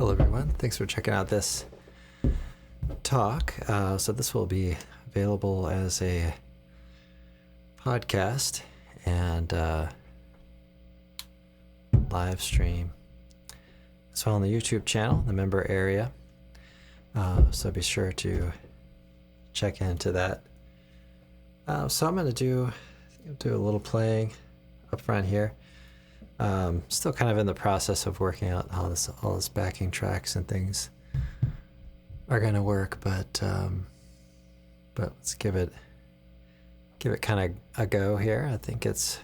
Hello everyone, thanks for checking out this talk. So this will be available as a podcast and live stream as well on the YouTube channel, the member area. So be sure to check into that. So I'm going to do a little playing up front here. Still kind of in the process of working out how all this backing tracks and things are going to work, but let's give it kind of a go here. I think it's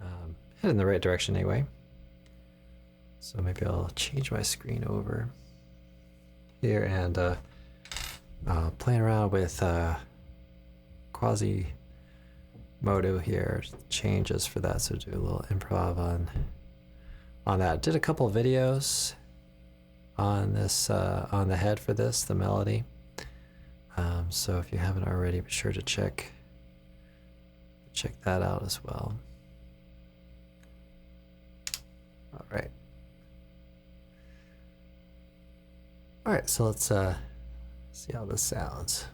headed in the right direction anyway. So maybe I'll change my screen over here and playing around with Quasimodo here, changes for that, so do a little improv on that. Did a couple of videos on this on the head for this, the melody. So if you haven't already, be sure to check that out as well. All right, so let's see how this sounds.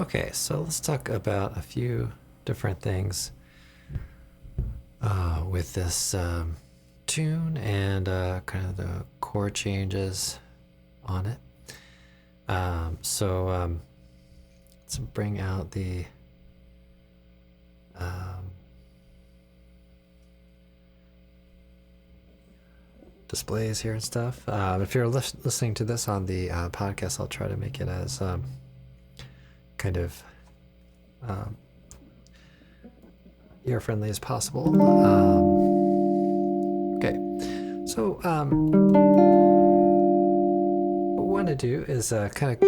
Okay, so let's talk about a few different things with this tune and kind of the chord changes on it. So let's bring out the displays here and stuff. If you're listening to this on the podcast, I'll try to make it as kind of ear-friendly as possible. Okay, so what we want to do is kind of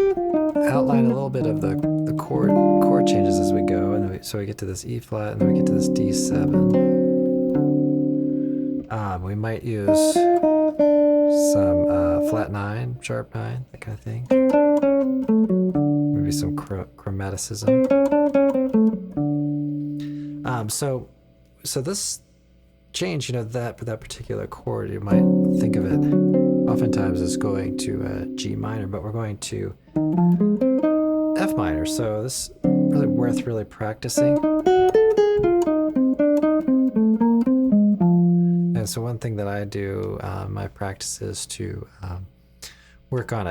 outline a little bit of the chord changes as we go, and so we get to this E flat, and then we get to this D7. We might use some flat 9, sharp 9, that kind of thing. Maybe some chromaticism. So this change, that particular chord, you might think of it oftentimes as going to G minor, but we're going to F minor. So this is really worth practicing. And so one thing that I do in my practice is to work on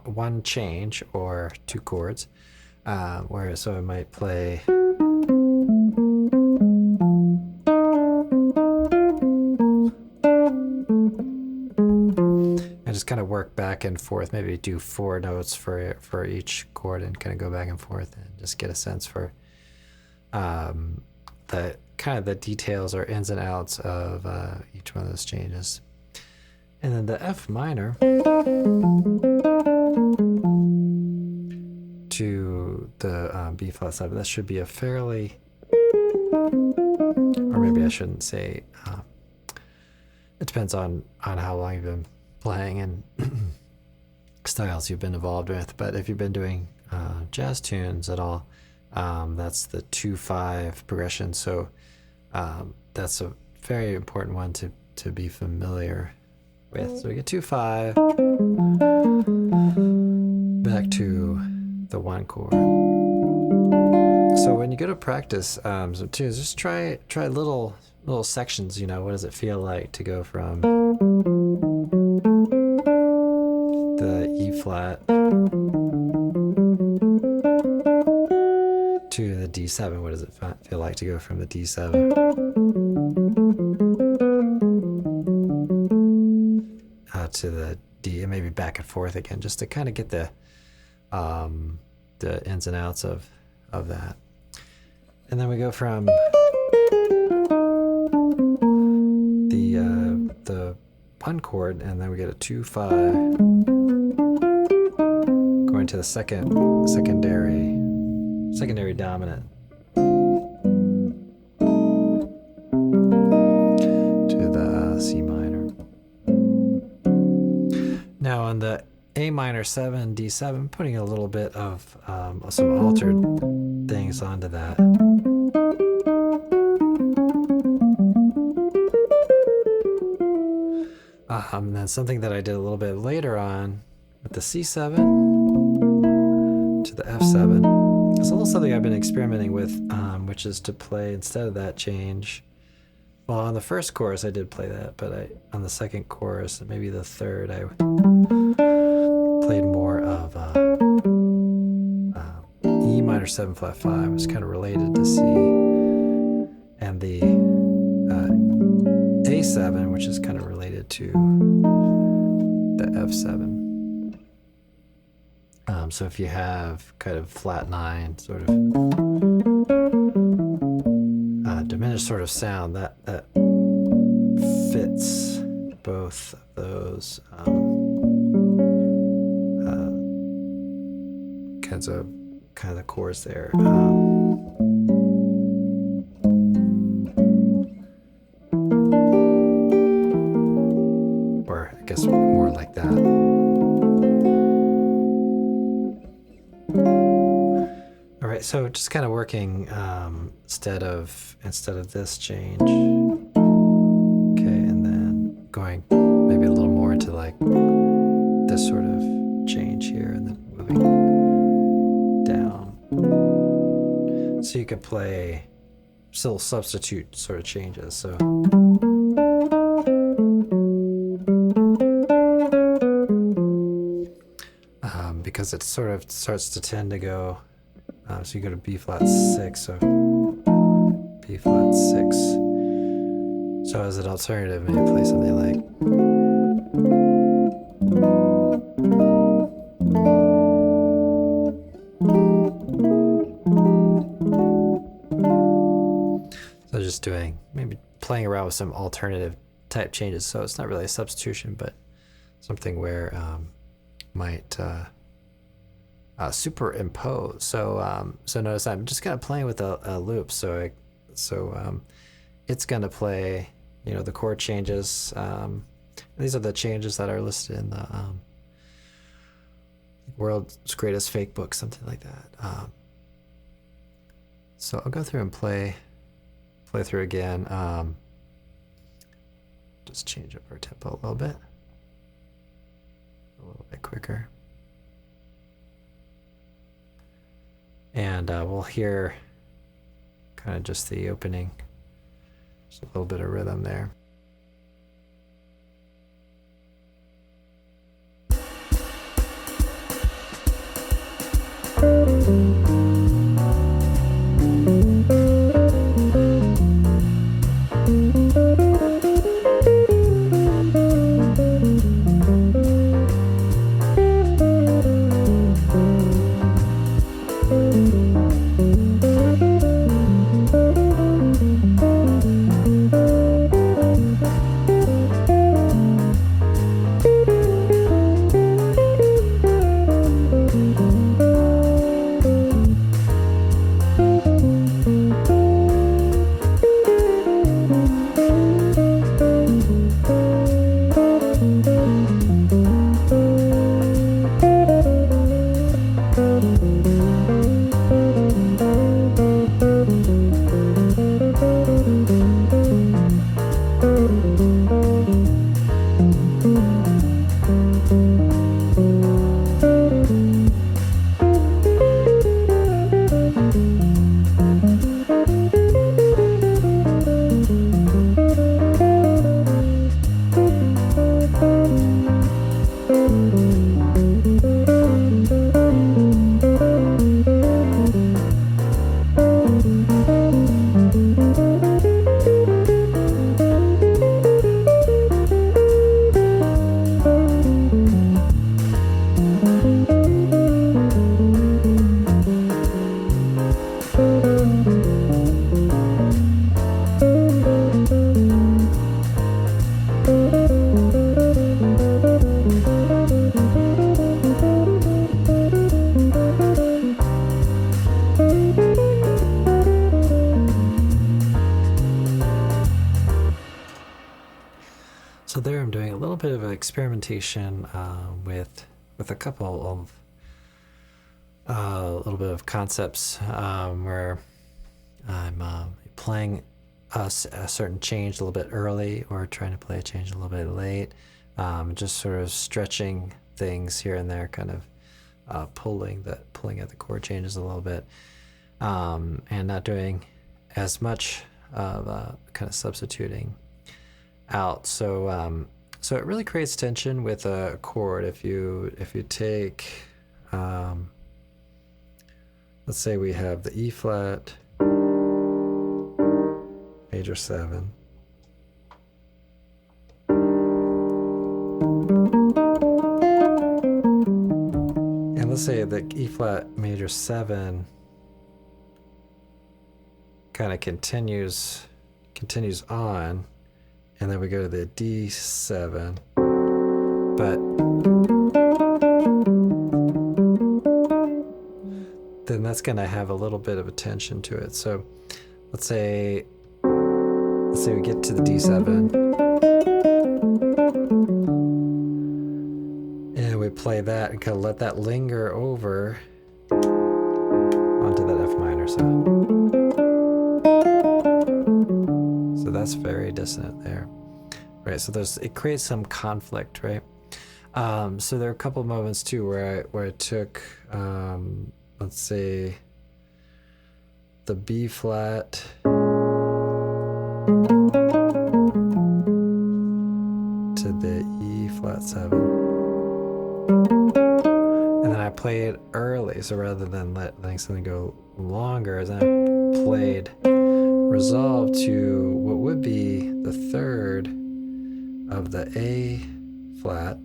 one change or two chords, so I might play and just kind of work back and forth, maybe do 4 notes for each chord and kind of go back and forth and just get a sense for the kind of the details or ins and outs of each one of those changes. And then the F minor to the B flat 7, that should be a fairly, or maybe I shouldn't say, it depends on how long you've been playing and styles you've been involved with, but if you've been doing jazz tunes at all, that's the 2-5 progression. So that's a very important one to be familiar with. So we get 2-5 back to the 1 chord. So when you go to practice some tunes, just try little sections. What does it feel like to go from the E flat to the D7? What does it feel like to go from the D7 to the D, and maybe back and forth again, just to kind of get the ins and outs of that. And then we go from the 1 chord, and then we get a 2-5 going to the secondary dominant to the C minor. Now on the A minor 7, D7, putting a little bit of some altered things onto that. And then something that I did a little bit later on with the C7 to the F7. It's a little something I've been experimenting with, which is to play instead of that change. Well, on the first chorus I did play that, but on the second chorus, maybe the third, I played more of E minor 7 flat 5. It was kind of related to C, and the A7, which is kind of related to the F7. So if you have kind of flat 9, sort of diminished sort of sound, that fits both of those kinds of chords there. Or I guess more like that. All right, so just kind of working instead of this change. Okay, and then going maybe a little more into like this sort of change here, and then moving down. So you could play still substitute sort of changes. So because it sort of starts to tend to go, so you go to B flat 6, so B flat 6. So as an alternative, maybe play something like So just doing, maybe playing around with some alternative type changes. So it's not really a substitution, but something where might superimpose. So notice I'm just kind of playing with a loop. So it's going to play, the chord changes. These are the changes that are listed in the World's Greatest Fake Book, something like that. So I'll go through and play through again. Just change up our tempo a little bit quicker. And we'll hear kind of just the opening, just a little bit of rhythm there. So there I'm doing a little bit of experimentation with a couple of a little bit of concepts where I'm playing a certain change a little bit early or trying to play a change a little bit late, just sort of stretching things here and there, kind of pulling at the chord changes a little bit, and not doing as much of kind of substituting out. So it really creates tension with a chord. If you take, let's say we have the E flat, major 7, and let's say the E flat major 7 kind of continues on, and then we go to the D7, but then that's going to have a little bit of a tension to it. So let's say we get to the D7 and we play that and kind of let that linger over onto that F minor. So that's very dissonant there, right? So it creates some conflict, right? So there are a couple of moments too where I took, let's say, the B flat to the E flat 7, and then I played early. So rather than letting something go longer, as I played resolve to what would be the third of the A flat,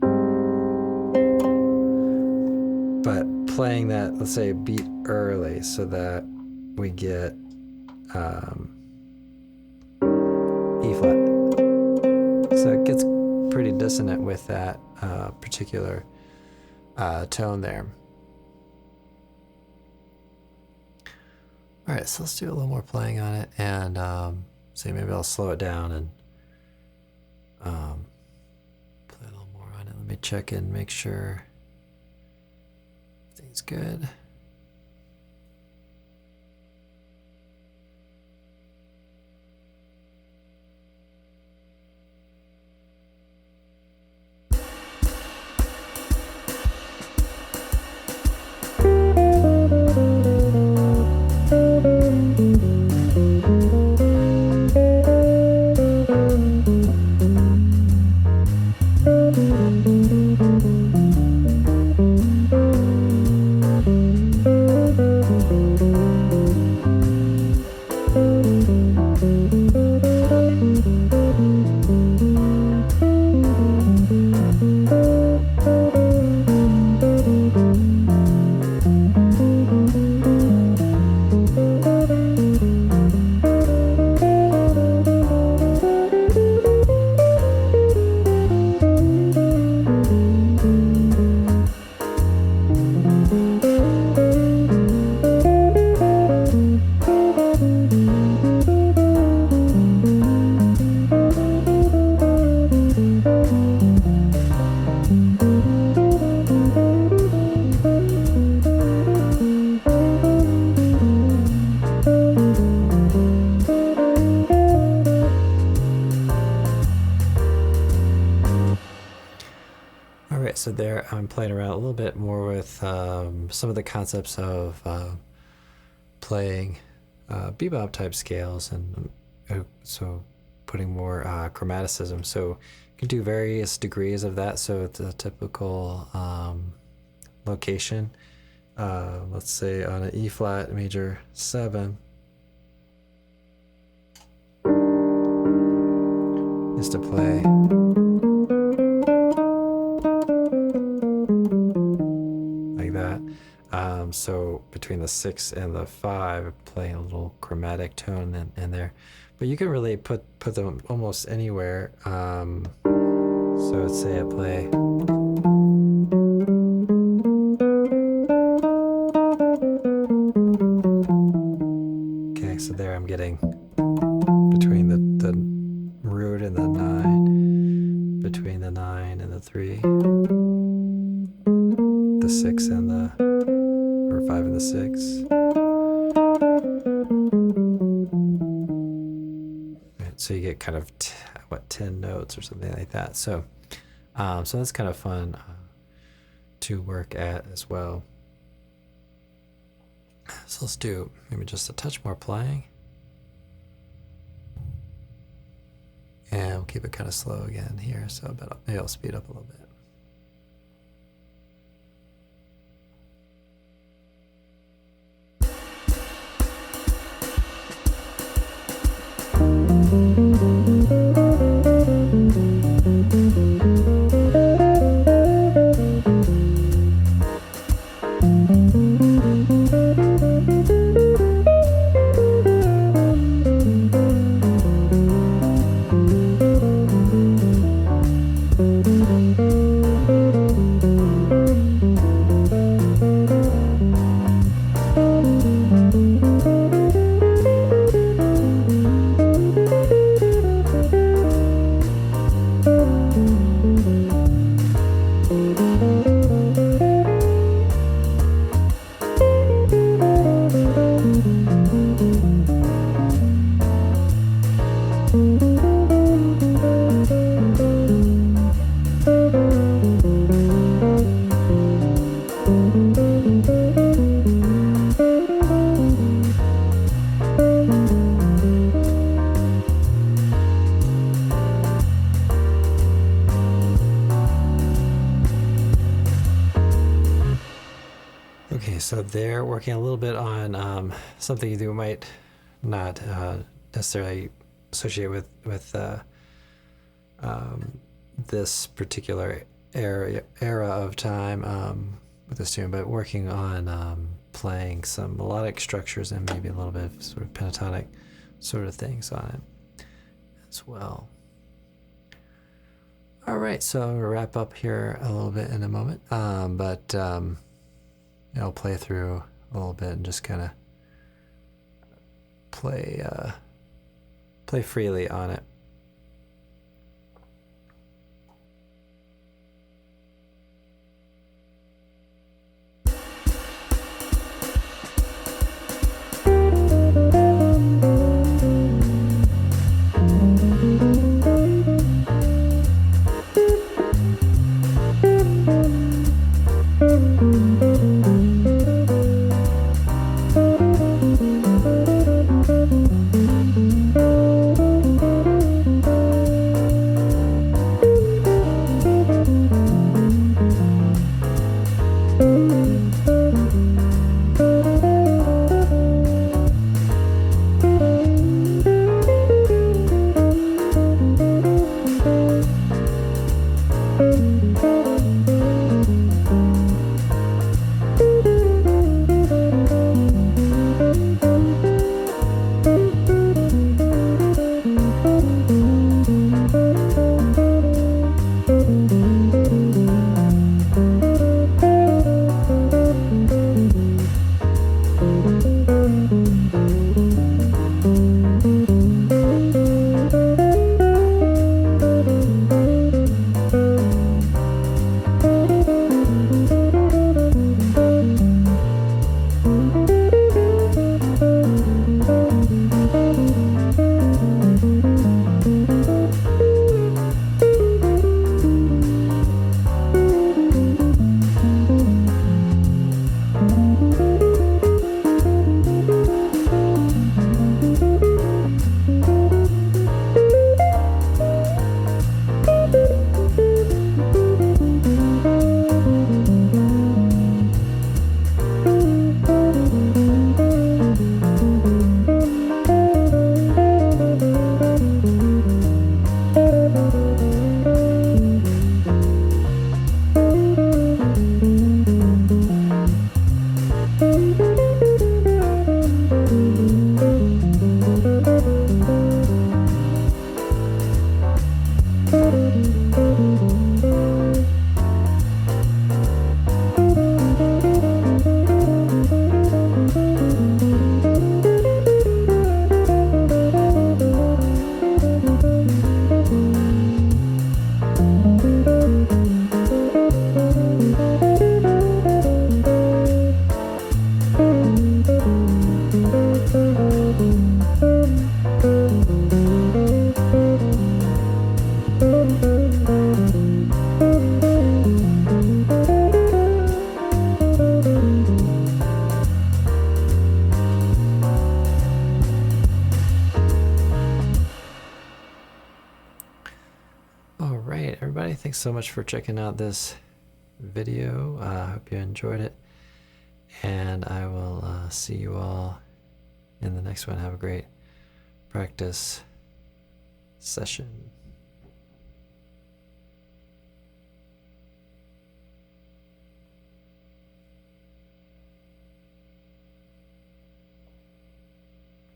but playing that, let's say, beat early, so that we get E flat. So it gets pretty dissonant with that particular tone there. All right, so let's do a little more playing on it, and say maybe I'll slow it down and play a little more on it. Let me check and make sure everything's good. So there I'm playing around a little bit more with some of the concepts of playing bebop type scales, and so putting more chromaticism. So you can do various degrees of that. So it's a typical location, let's say on an E flat major 7, is to play so between the 6 and the 5, playing a little chromatic tone in there, but you can really put them almost anywhere. So let's say I play okay, so there I'm getting between the root and the 9, between the 9 and the 3, the 6 and the 5 and the 6. Right, so you get kind of 10 notes or something like that. So so that's kind of fun to work at as well. So let's do maybe just a touch more playing, and we'll keep it kind of slow again here. So maybe I'll speed up a little bit. So they're working a little bit on something you might not necessarily associate with this particular era of time with this tune, but working on playing some melodic structures and maybe a little bit of sort of pentatonic sort of things on it. as well. All right, so I'm gonna wrap up here a little bit in a moment, but I'll play through a little bit and just kind of play freely on it. Everybody, thanks so much for checking out this video. I hope you enjoyed it, and I will see you all in the next one. Have a great practice session.